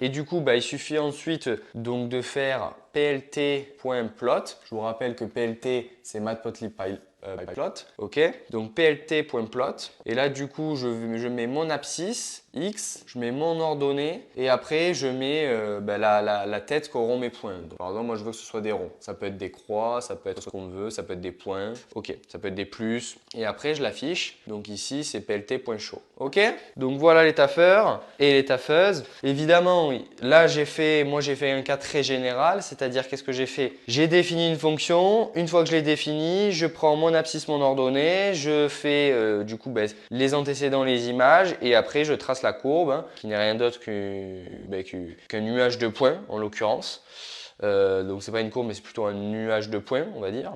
Et du coup, bah, il suffit ensuite donc de faire plt.plot. Je vous rappelle que plt, c'est matplotlib plot. Ok, donc plt.plot. Et là, du coup, je mets mon abscisse x, je mets mon ordonnée et après, je mets bah, la tête qu'auront mes points. Donc, par exemple, moi, je veux que ce soit des ronds. Ça peut être des croix, ça peut être ce qu'on veut, ça peut être des points. Ok, ça peut être des plus. Et après, je l'affiche. Donc ici, c'est plt.show. Ok, donc voilà les taffeurs et les taffeuses. Évidemment, là, moi, j'ai fait un cas très général, c'est-à-dire qu'est-ce que j'ai fait? J'ai défini une fonction. Une fois que je l'ai définie, je prends mon abscisse, mon ordonnée, je fais du coup ben, les antécédents, les images et après je trace la courbe hein, qui n'est rien d'autre qu'un nuage de points en l'occurrence. Donc c'est pas une courbe mais c'est plutôt un nuage de points on va dire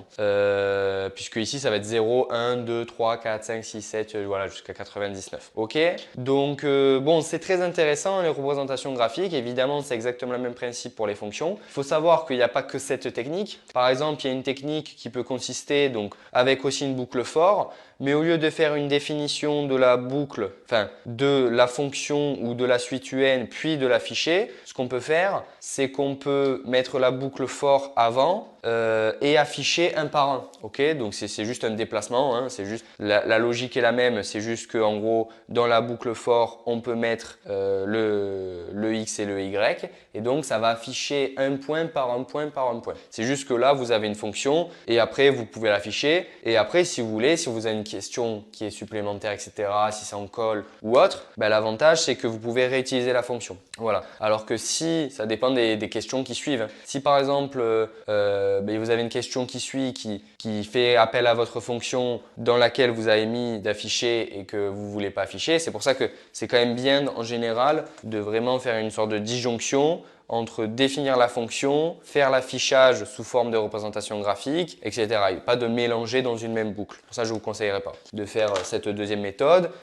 puisque ici ça va être 0, 1, 2, 3, 4, 5, 6, 7 voilà jusqu'à 99. Ok, donc bon c'est très intéressant les représentations graphiques, évidemment c'est exactement le même principe pour les fonctions. Il faut savoir qu'il n'y a pas que cette technique. Par exemple il y a une technique qui peut consister donc avec aussi une boucle for, mais au lieu de faire une définition de la boucle, enfin de la fonction ou de la suite UN puis de l'afficher, ce qu'on peut faire c'est qu'on peut mettre la boucle for avant et afficher un par un. Ok, donc c'est juste un déplacement, hein, c'est juste la logique est la même, c'est juste que en gros dans la boucle for on peut mettre le x et le y et donc ça va afficher un point par un point par un point. C'est juste que là vous avez une fonction et après vous pouvez l'afficher et après si vous voulez, si vous avez une question qui est supplémentaire etc, si ça en colle ou autre, ben, l'avantage c'est que vous pouvez réutiliser la fonction. Voilà. Alors que si ça dépend des questions qui suivent. Si par exemple ben, vous avez une question qui suit qui fait appel à votre fonction dans laquelle vous avez mis d'afficher et que vous ne voulez pas afficher, c'est pour ça que c'est quand même bien en général de vraiment faire une sorte de disjonction entre définir la fonction, faire l'affichage sous forme de représentation graphique, etc. Et pas de mélanger dans une même boucle. Pour ça, je ne vous conseillerais pas de faire cette deuxième méthode.